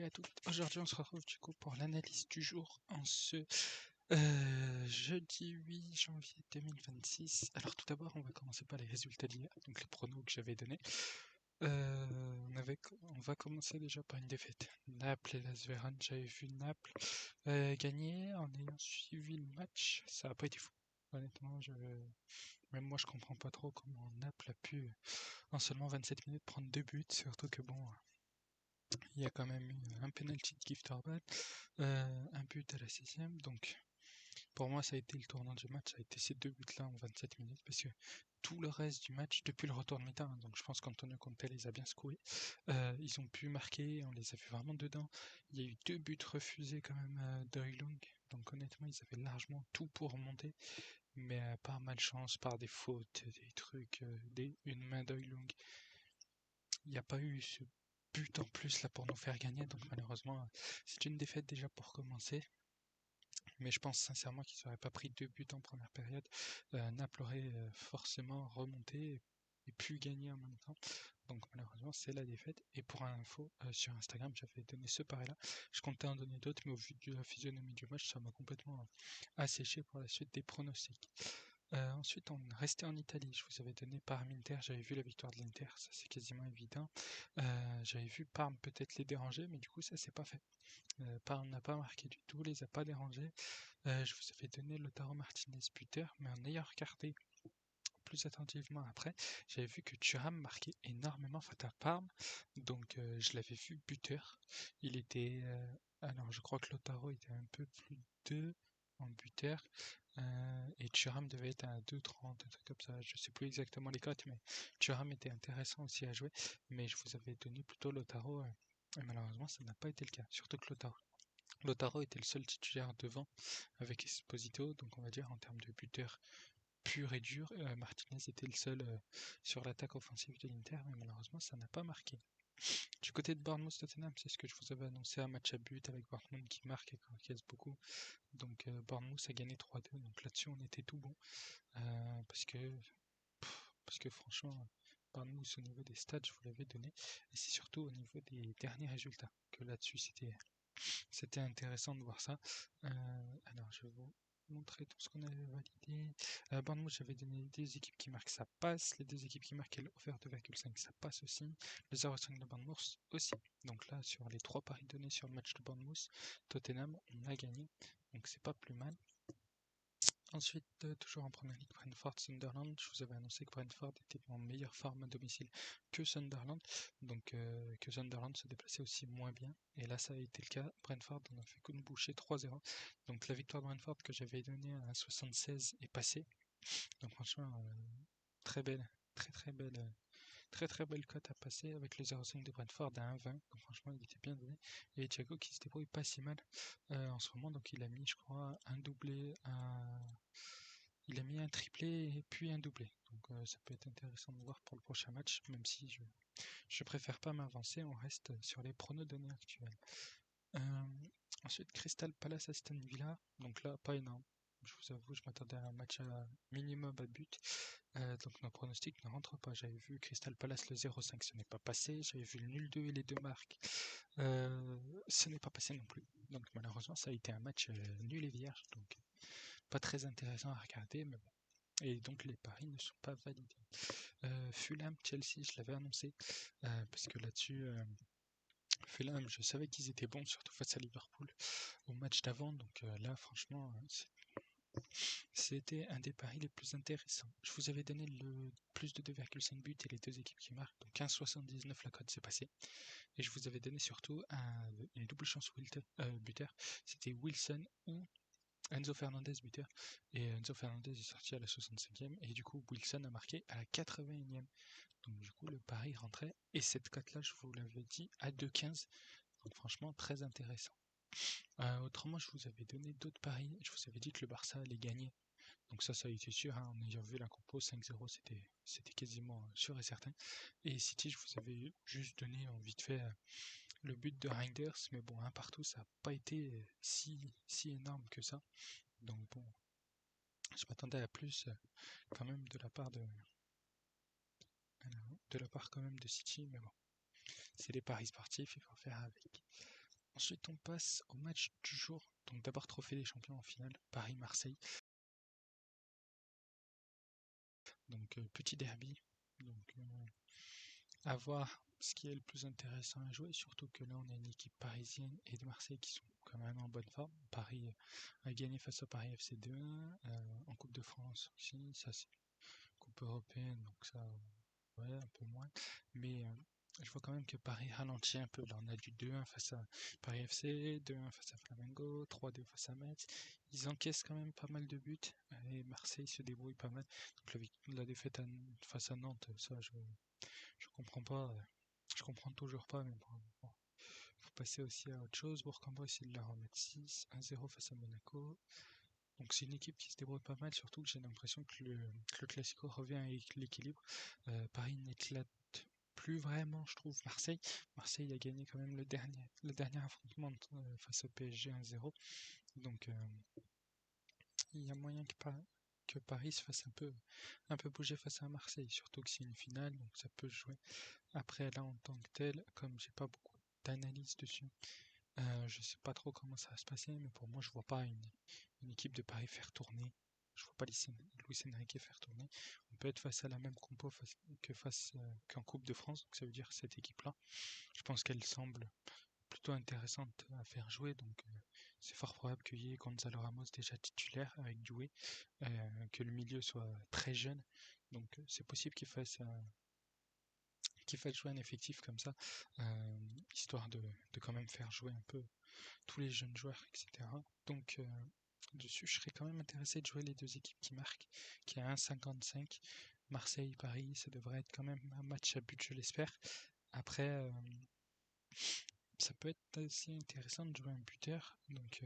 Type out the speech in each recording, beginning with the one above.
à toutes. Aujourd'hui, on se retrouve du coup pour l'analyse du jour en ce jeudi 8 janvier 2026. Alors, tout d'abord, on va commencer par les résultats d'hier, donc les pronos que j'avais donnés. On va commencer déjà par une défaite. Naples et Las Véron. J'avais vu Naples gagner en ayant suivi le match. Ça n'a pas été fou. Honnêtement, même moi, je comprends pas trop comment Naples a pu, en seulement 27 minutes, prendre 2 buts. Surtout que bon, il y a quand même eu un penalty de Gift Orban, un but à la 16e. Donc, pour moi, ça a été le tournant du match. Ça a été ces 2 buts-là en 27 minutes. Parce que tout le reste du match, depuis le retour de mi-temps, donc je pense qu'Antonio Conte les a bien secoués, ils ont pu marquer. On les a vu vraiment dedans. Il y a eu 2 buts refusés quand même à Doylung. Donc, honnêtement, ils avaient largement tout pour remonter. Mais par malchance, par des fautes, des trucs, une main d'Oilung, il n'y a pas eu ce but en plus là pour nous faire gagner. Donc malheureusement, c'est une défaite déjà pour commencer. Mais je pense sincèrement qu'ils n'auraient pas pris 2 buts en première période. Naples aurait forcément remonté et pu gagner en même temps. Donc malheureusement, c'est la défaite. Et pour info, sur Instagram, j'avais donné ce pari-là. Je comptais en donner d'autres, mais au vu de la physionomie du match, ça m'a complètement asséché pour la suite des pronostics. Ensuite, on restait en Italie. Je vous avais donné Parme Inter. J'avais vu la victoire de l'Inter, ça c'est quasiment évident. J'avais vu Parme peut-être les déranger, mais du coup, ça c'est pas fait. Parme n'a pas marqué du tout, les a pas dérangés. Je vous avais donné Lautaro Martinez buteur, mais en ayant regardé plus attentivement après, j'avais vu que Thuram marquait énormément face à Parme, donc je l'avais vu buteur. Il était, alors je crois que Lautaro était un peu plus 2 en buteur, et Thuram devait être à 2,30, un truc comme ça. Je sais plus exactement les cotes, mais Thuram était intéressant aussi à jouer, mais je vous avais donné plutôt Lautaro, et malheureusement ça n'a pas été le cas, surtout que Lautaro était le seul titulaire devant avec Esposito, donc on va dire en termes de buteur pur et dur, Martinez était le seul sur l'attaque offensive de l'Inter, mais malheureusement ça n'a pas marqué. Du côté de Bournemouth-Tottenham, c'est ce que je vous avais annoncé, un match à but avec Bournemouth qui marque et qui encaisse beaucoup. Donc Bournemouth a gagné 3-2, donc là-dessus on était tout bon. Parce que franchement, Bournemouth au niveau des stats, je vous l'avais donné, et c'est surtout au niveau des derniers résultats que là-dessus c'était intéressant de voir ça. Alors je vais vous montrer tout ce qu'on avait validé. Bournemouth, j'avais donné des équipes qui marquent, ça passe. Les 2 équipes qui marquent over 2,5, ça passe aussi. Le 0,5 de Bournemouth aussi. Donc là, sur les 3 paris donnés sur le match de Bournemouth, Tottenham, on a gagné. Donc c'est pas plus mal. Ensuite, toujours en première ligue, Brentford-Sunderland. Je vous avais annoncé que Brentford était en meilleure forme à domicile que Sunderland, donc que Sunderland se déplaçait aussi moins bien. Et là, ça a été le cas. Brentford on a fait qu'une bouchée 3-0. Donc la victoire de Brentford que j'avais donnée à 76 est passée. Donc franchement, très belle, très belle. Très belle cote à passer avec le 0,5 de Brentford à 1,20. Donc franchement, il était bien donné. Et Thiago qui se débrouille pas si mal en ce moment. Donc il a mis, je crois, un doublé, il a mis un triplé et puis un doublé. Donc ça peut être intéressant de voir pour le prochain match, même si je préfère pas m'avancer. On reste sur les pronos donnés actuels. Ensuite, Crystal Palace Aston Villa. Donc là, pas énorme. Je vous avoue, je m'attendais à un match à minimum à but. Donc nos pronostics ne rentrent pas. J'avais vu Crystal Palace le 0,5, ce n'est pas passé. J'avais vu le nul 2 et les 2 marques. Ce n'est pas passé non plus. Donc malheureusement, ça a été un match nul et vierge. Donc pas très intéressant à regarder, mais bon. Et donc les paris ne sont pas validés. Fulham, Chelsea, je l'avais annoncé. Parce que là-dessus, Fulham, je savais qu'ils étaient bons, surtout face à Liverpool au match d'avant. Donc là, franchement, c'était un des paris les plus intéressants. Je vous avais donné le plus de 2,5 buts et les 2 équipes qui marquent. Donc 15,79 la cote s'est passée. Et je vous avais donné surtout une double chance buteur. C'était Wilson ou Enzo Fernandez buteur. Et Enzo Fernandez est sorti à la 65e. Et du coup, Wilson a marqué à la 81e. Donc du coup, le pari rentrait. Et cette cote-là, je vous l'avais dit, à 2,15. Donc franchement, très intéressant. Autrement, je vous avais donné d'autres paris. Je vous avais dit que le Barça allait gagner. Donc ça a été sûr, hein, en ayant vu la compo 5-0, c'était quasiment sûr et certain. Et City, je vous avais juste donné en vite fait le but de Reinders, mais bon, un partout, ça n'a pas été si énorme que ça. Donc bon, je m'attendais à plus quand même de la part quand même de City, mais bon, c'est les paris sportifs, il faut faire avec. Ensuite, on passe au match du jour. Donc d'abord Trophée des Champions en finale, Paris-Marseille. Donc petit derby. Donc à voir ce qui est le plus intéressant à jouer, surtout que là on a une équipe parisienne et de Marseille qui sont quand même en bonne forme. Paris a gagné face à Paris FC 2-1 en Coupe de France aussi, ça c'est Coupe européenne, donc ça ouais un peu moins. Mais je vois quand même que Paris ralentit un peu. Là on a du 2-1 face à Paris FC, 2-1 face à Flamengo, 3-2 face à Metz. Ils encaissent quand même pas mal de buts et Marseille se débrouille pas mal. Donc la défaite face à Nantes, ça je comprends pas. Je comprends toujours pas, mais bon. Faut passer aussi à autre chose. Bourg-en-Bresse essaie de la remettre 6-1-0 face à Monaco. Donc c'est une équipe qui se débrouille pas mal, surtout que j'ai l'impression que le Classico revient avec l'équilibre. Paris n'éclate plus vraiment, je trouve, Marseille. Marseille a gagné quand même le dernier affrontement face au PSG 1-0. Donc il y a moyen que Paris se fasse un peu bouger face à Marseille, surtout que c'est une finale, donc ça peut jouer. Après, là, en tant que tel, comme j'ai pas beaucoup d'analyse dessus, je sais pas trop comment ça va se passer, mais pour moi, je vois pas une équipe de Paris faire tourner. Je vois pas Luis Enrique faire tourner. On peut être face à la même compo qu'en Coupe de France, donc ça veut dire cette équipe-là. Je pense qu'elle semble plutôt intéressante à faire jouer, donc c'est fort probable qu'il y ait Gonzalo Ramos déjà titulaire avec Doué, que le milieu soit très jeune, donc c'est possible qu'il fasse jouer un effectif comme ça, histoire de quand même faire jouer un peu tous les jeunes joueurs, etc. Donc dessus, je serais quand même intéressé de jouer les deux équipes qui marquent, qui est à 1,55. Marseille-Paris, ça devrait être quand même un match à but, je l'espère. Après, ça peut être assez intéressant de jouer un buteur. Donc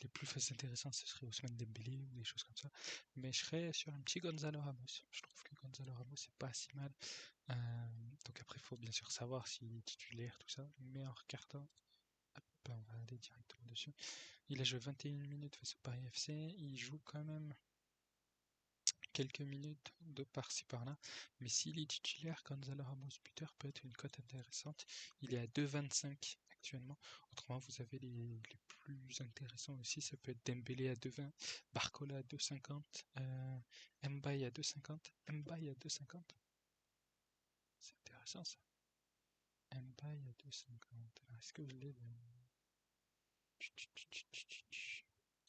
les plus intéressants, ce serait Ousmane Dembélé ou des choses comme ça. Mais je serais sur un petit Gonzalo Ramos. Je trouve que Gonzalo Ramos, c'est pas si mal. Donc après, il faut bien sûr savoir s'il est titulaire, tout ça. Mais en regardant, on va aller directement dessus. Il a joué 21 minutes face au Paris FC. Il joue quand même quelques minutes de par-ci par-là. Mais s'il est titulaire, Gonzalo Ramos buteur peut être une cote intéressante. Il est à 2,25 actuellement. Autrement, vous avez les plus intéressants aussi. Ça peut être Dembélé à 2,20, Barcola à 2,50, Mbaye à 2,50. Mbaye à 2,50. C'est intéressant ça. Mbaye à 2,50. Est-ce que je l'ai Je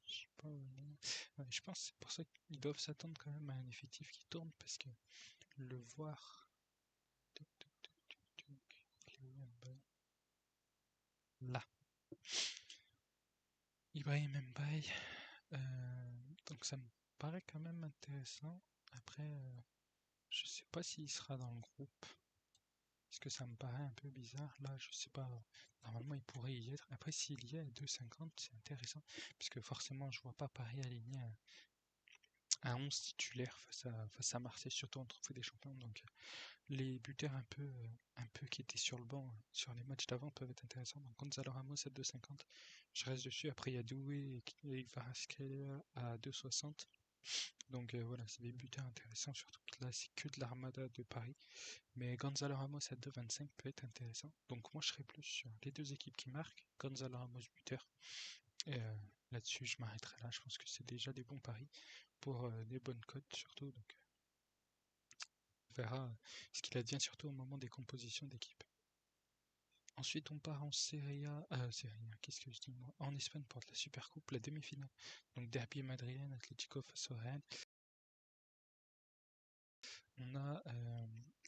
sais pas. Ouais, je pense que c'est pour ça qu'ils doivent s'attendre quand même à un effectif qui tourne parce que le voir. Là. Ibrahim Mbaye. Donc ça me paraît quand même intéressant. Après, je sais pas s'il sera dans le groupe. Parce que ça me paraît un peu bizarre. Là, je sais pas. Normalement, il pourrait y être. Après, s'il y est à 2,50, c'est intéressant. Puisque forcément, je vois pas Paris aligné un 11 titulaire face à Marseille, surtout en Trophée des Champions. Donc les buteurs un peu qui étaient sur le banc sur les matchs d'avant peuvent être intéressants. Donc Gonzalo Ramos à 2,50, je reste dessus. Après il y a Doué et Kvaratskhelia à 2,60. Donc voilà, c'est des buteurs intéressants, surtout que là c'est que de l'armada de Paris. Mais Gonzalo Ramos à 2,25 peut être intéressant. Donc moi je serais plus sur les deux équipes qui marquent, Gonzalo Ramos buteur. Et là-dessus je m'arrêterai là, je pense que c'est déjà des bons paris pour des bonnes cotes surtout. Donc on verra ce qu'il advient surtout au moment des compositions d'équipe. Ensuite, on part en Serie A, qu'est-ce que je dis moi? En Espagne pour la Supercoupe, la demi-finale. Donc derby madrilène, Atlético face au Real. On a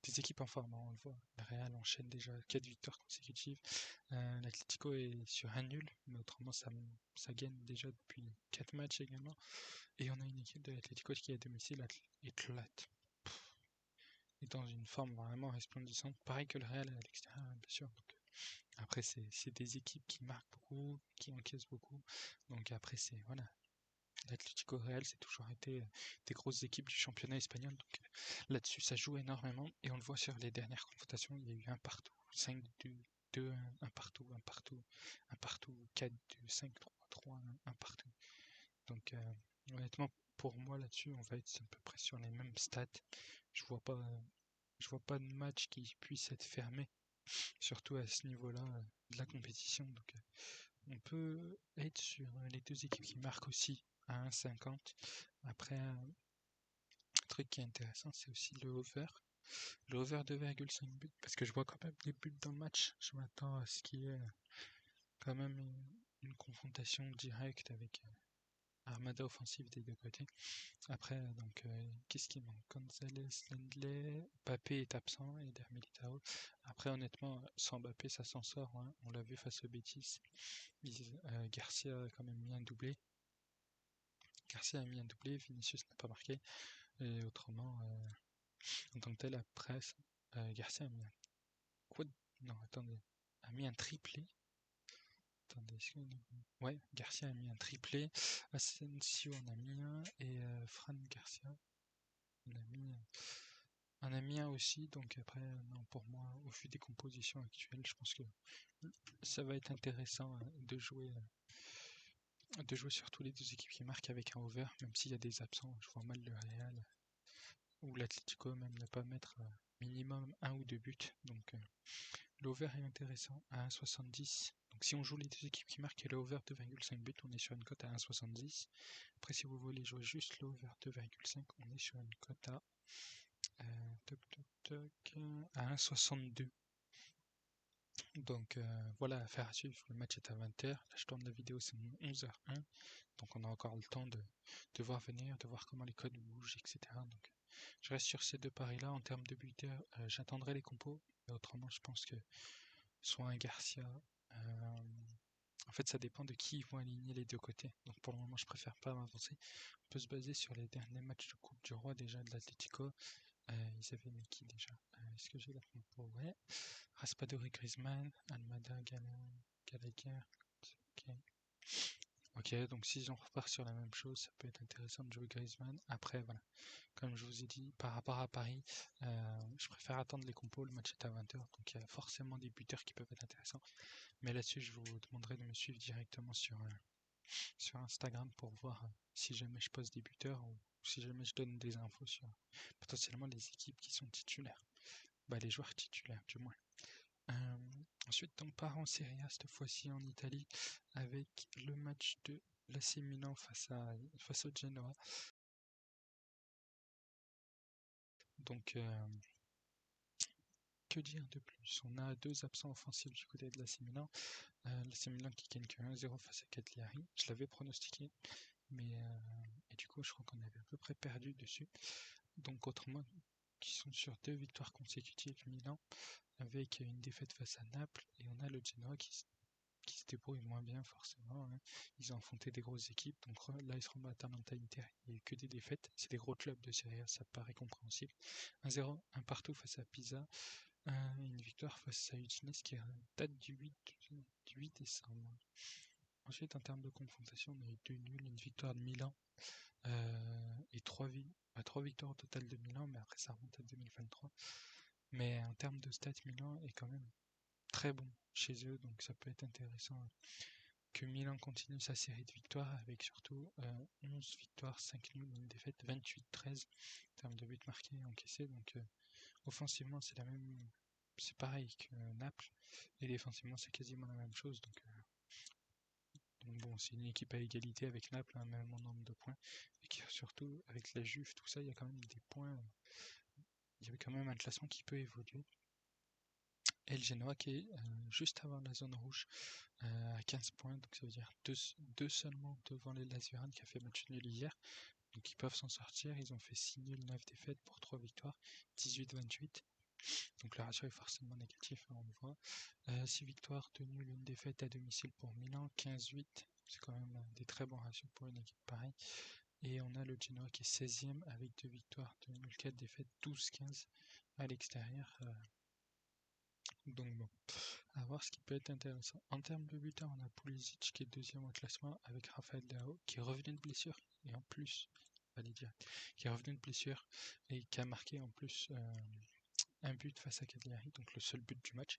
des équipes en forme, on le voit. Le Real enchaîne déjà 4 victoires consécutives. L'Atlético est sur un nul, mais autrement ça gagne déjà depuis 4 matchs également. Et on a une équipe de l'Atlético qui est à domicile éclate. Est dans une forme vraiment resplendissante. Pareil que le Real à l'extérieur, bien sûr. Donc, après, c'est des équipes qui marquent beaucoup, qui encaissent beaucoup. Donc après, c'est voilà. L'Atlético Real, c'est toujours été des grosses équipes du championnat espagnol. Donc là-dessus, ça joue énormément. Et on le voit sur les dernières confrontations, il y a eu un partout, 5-2, 2-1, un partout, un partout, un partout, 4-2, 5-3, 3-1, un partout. Donc honnêtement, pour moi là-dessus, on va être à peu près sur les mêmes stats. Je vois pas de match qui puisse être fermé, surtout à ce niveau-là de la compétition. Donc on peut être sur les deux équipes qui marquent aussi à 1,50. Après, un truc qui est intéressant, c'est aussi le over. Le over 2,5 buts, parce que je vois quand même des buts dans le match. Je m'attends à ce qu'il y ait quand même une confrontation directe avec armada offensive des deux côtés. Après, donc, qu'est-ce qui manque? Gonzalez, Lendley, Mbappé est absent et Der Militao. Après, honnêtement, sans Mbappé, ça s'en sort, hein. On l'a vu face au Betis. Garcia a quand même mis un doublé. Vinicius n'a pas marqué. Et autrement, en tant que tel, après, Garcia a mis un quad. Non, attendez. A mis un triplé. Attendez, ouais, Garcia a mis un triplé. Asensio en a mis un. Et Fran Garcia en a mis un aussi. Donc après, non, pour moi, au vu des compositions actuelles, je pense que ça va être intéressant de jouer sur tous les deux équipes qui marquent avec un over, même s'il y a des absents. Je vois mal le Real ou l'Atlético même ne pas mettre minimum un ou deux buts. Donc l'over est intéressant à 1,70. Donc si on joue les deux équipes qui marquent et le over 2,5 buts, on est sur une cote à 1,70. Après si vous voulez jouer juste l'over 2,5, on est sur une cote à à 1,62. Donc voilà, affaire à suivre. Le match est à 20h. Là, je tourne la vidéo, c'est 11h01. Donc on a encore le temps de voir venir, de voir comment les codes bougent, etc. Donc je reste sur ces deux paris-là. En termes de buteurs, j'attendrai les compos. Mais autrement, je pense que soit un Garcia. En fait, ça dépend de qui ils vont aligner les deux côtés. Donc pour le moment, je préfère pas m'avancer. On peut se baser sur les derniers matchs de Coupe du Roi déjà de l'Atlético. Ils avaient mis qui déjà? Est-ce que j'ai la compo? Ouais. Raspadori, Griezmann, Almada, Gallagher. Ok. Ok, donc si on repart sur la même chose, ça peut être intéressant de jouer Griezmann. Après, voilà, comme je vous ai dit, par rapport à Paris, je préfère attendre les compos, le match est à 20h, donc il y a forcément des buteurs qui peuvent être intéressants. Mais là-dessus, je vous demanderai de me suivre directement sur Instagram pour voir si jamais je pose des buteurs ou si jamais je donne des infos sur potentiellement les équipes qui sont titulaires. Bah, les joueurs titulaires, du moins. Ensuite, on part en Serie A, cette fois-ci en Italie, avec le match de l'AC Milan face au Genoa. Donc, que dire de plus? On a deux absents offensifs du côté de l'AC Milan. L'AC Milan qui gagne que 1-0 face à Cagliari. Je l'avais pronostiqué, mais et du coup, je crois qu'on avait à peu près perdu dessus. Donc, autrement, qui sont sur deux victoires consécutives, Milan, avec une défaite face à Naples, et on a le Genoa qui se débrouille moins bien forcément, hein. Ils ont affronté des grosses équipes, donc là ils se rebattent à Inter, il n'y a eu que des défaites, c'est des gros clubs de Serie A, ça paraît compréhensible. 1-0, un partout face à Pisa, une victoire face à Udinese qui date du 8 décembre. Ensuite en termes de confrontation, on a eu 2 nuls, une victoire de Milan et 3 victoires au total de Milan, mais après ça remonte à 2023. Mais en termes de stats, Milan est quand même très bon chez eux, donc ça peut être intéressant que Milan continue sa série de victoires avec surtout 11 victoires, 5 nuls, une défaite, 28-13 en termes de buts marqués et encaissés. Donc offensivement c'est pareil que Naples et défensivement c'est quasiment la même chose. Donc bon, c'est une équipe à égalité avec Naples, un même nombre de points, et qui, surtout avec la Juve, tout ça, il y a quand même des points, il y a quand même un classement qui peut évoluer. Et le Genoa qui est juste avant la zone rouge à 15 points, donc ça veut dire deux seulement devant les Las Véran qui a fait match nul hier. Donc ils peuvent s'en sortir, ils ont fait 6 nuls, 9 défaites pour 3 victoires, 18-28. Donc le ratio est forcément négatif, hein, on le voit. 6 victoires, 2 nuls, 1 défaite à domicile pour Milan, 15-8. C'est quand même des très bons ratios pour une équipe pareille. Et on a le Genoa qui est 16e avec 2 victoires, 2 nuls, 4 défaites, 12-15 à l'extérieur. Donc bon, à voir ce qui peut être intéressant. En termes de buteurs, on a Pulisic qui est deuxième au classement avec Rafael Leao qui est revenu de blessure et en plus, qui est revenu de blessure et qui a marqué en plus un but face à Cagliari, donc le seul but du match.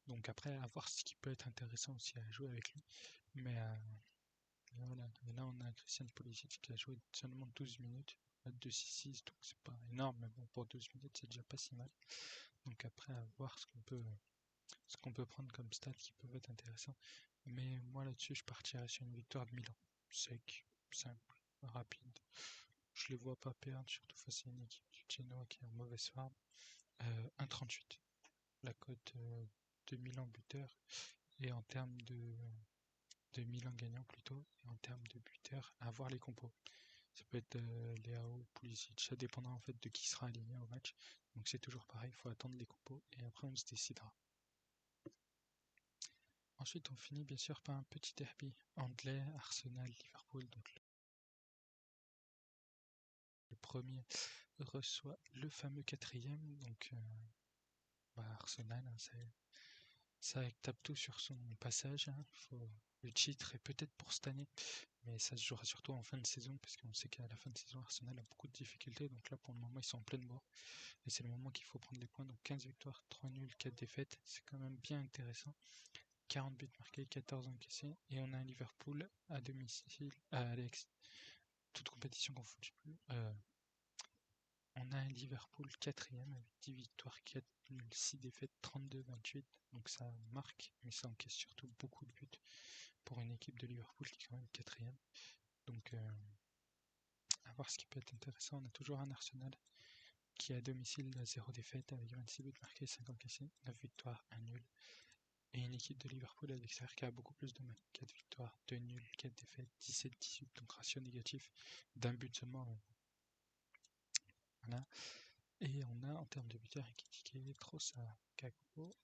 Donc après, à voir ce qui peut être intéressant aussi à jouer avec lui. Mais voilà. Et là, on a Christian Pulisic qui a joué seulement 12 minutes, 2-6-6, donc c'est pas énorme, mais bon, pour 12 minutes, c'est déjà pas si mal. Donc après, à voir ce qu'on peut prendre comme stats qui peuvent être intéressants. Mais moi là-dessus, je partirais sur une victoire de Milan. Sec, simple, rapide. Je les vois pas perdre, surtout face à une équipe du Genoa qui est en mauvaise forme. 1,38 la cote de Milan buteur. Et en termes de Milan gagnant plutôt, et en termes de buteur, à voir les compos. Ça peut être Leao, Pulisic, ça dépendra en fait de qui sera aligné au match. Donc c'est toujours pareil, il faut attendre les compos et après on se décidera. Ensuite on finit bien sûr par un petit derby anglais, Arsenal, Liverpool. Donc le premier reçoit le fameux quatrième, donc Arsenal, hein, ça tape tout sur son passage. Hein. Le titre est peut-être pour cette année, mais ça se jouera surtout en fin de saison, parce qu'on sait qu'à la fin de saison, Arsenal a beaucoup de difficultés. Donc là, pour le moment, ils sont en pleine bourre. Et c'est le moment qu'il faut prendre les points. Donc 15 victoires, 3 nuls, 4 défaites. C'est quand même bien intéressant. 40 buts marqués, 14 encaissés. Et on a un Liverpool à domicile, à Alex, toute compétition confondue. On a un Liverpool 4ème avec 10 victoires, 4 nuls, 6 défaites, 32-28. Donc ça marque, mais ça encaisse surtout beaucoup de buts pour une équipe de Liverpool qui est quand même 4ème. Donc à voir ce qui peut être intéressant. On a toujours un Arsenal qui est à domicile à 0 défaite avec 26 buts marqués, 5 encaissés, 9 victoires, 1 nul. Et une équipe de Liverpool à l'extérieur qui a beaucoup plus de mal. 4 victoires, 2 nuls, 4 défaites, 17-18, donc ratio négatif d'un but seulement. Voilà. Et on a en termes de buteurs Ekitike, Trossard, Gakpo,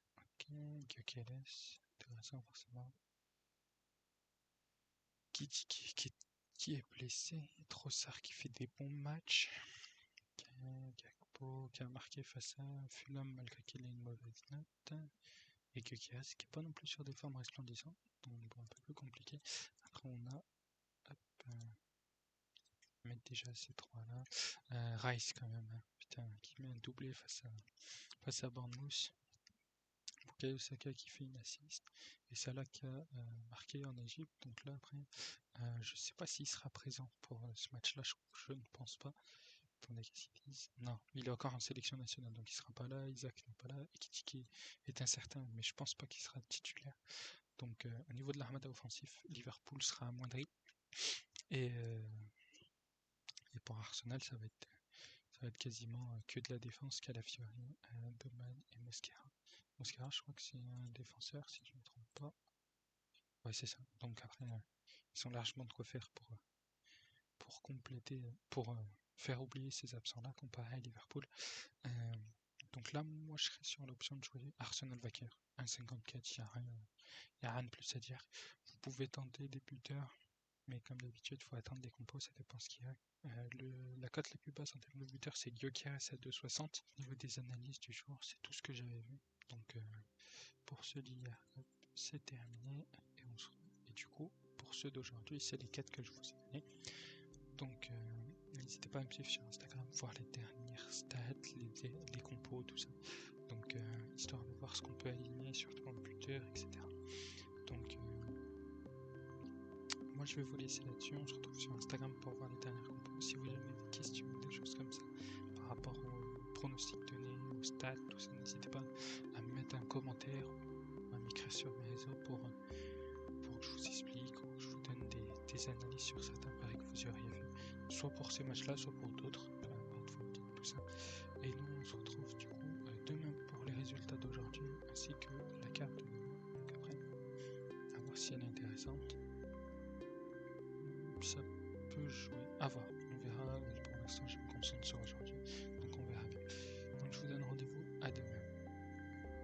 Gyökeres, intéressant forcément. Ekitike qui est blessé, Trossard qui fait des bons matchs, Gakpo qui a marqué face à Fulham malgré qu'il ait une mauvaise note, et Gyökeres qui n'est pas non plus sur des formes resplendissantes, donc bon, un peu plus compliqué. Après on a, mettre déjà ces trois là, Rice quand même, hein, putain, qui met un doublé face à Bournemouth. Bukayo Saka qui fait une assist et Salah qui a marqué en Égypte. Donc là après, je sais pas s'il sera présent pour ce match-là, je ne pense pas. Attendez, qu'est-ce qu'ils disent? Non, il est encore en sélection nationale, donc il sera pas là. Isaac n'est pas là. Ekitike est incertain, mais je pense pas qu'il sera titulaire. Donc au niveau de l'armada offensif, Liverpool sera amoindri. Et pour Arsenal, ça va être quasiment que de la défense, Calafiori, Doman et Mosquera. Mosquera, je crois que c'est un défenseur, si je ne me trompe pas. Ouais, c'est ça. Donc après, ils sont largement de quoi faire pour compléter, pour faire oublier ces absents-là comparé à Liverpool. Donc là, moi, je serais sur l'option de jouer Arsenal vainqueur. 1,54, il n'y a rien de plus à dire. Vous pouvez tenter des buteurs, mais comme d'habitude, il faut attendre les compos, ça dépend ce qu'il y a. La cote la plus basse en termes de buteur, c'est Gyökeres à 2,60. Au niveau des analyses du jour, c'est tout ce que j'avais vu. Donc pour ceux d'hier, c'est terminé. Et du coup, pour ceux d'aujourd'hui, c'est les 4 que je vous ai donnés. Donc n'hésitez pas à me suivre sur Instagram, voir les dernières stats, les compos, tout ça. Donc histoire de voir ce qu'on peut aligner, surtout en buteur, etc. Donc moi je vais vous laisser là-dessus, on se retrouve sur Instagram pour voir les dernières compos. Si vous avez des questions, des choses comme ça, par rapport aux pronostics donnés, aux stats, tout ça, n'hésitez pas à me mettre un commentaire ou à m'écrire sur mes réseaux pour que je vous explique ou que je vous donne des analyses sur certains paris que vous auriez vu, soit pour ces matchs-là, soit pour d'autres, peu importe, vous me dites tout ça. Et nous on se retrouve du coup demain pour les résultats d'aujourd'hui, ainsi que la carte de demain. Donc après, à voir si elle est intéressante. Ça peut jouer, à voir, on verra. Pour l'instant je me concentre sur aujourd'hui.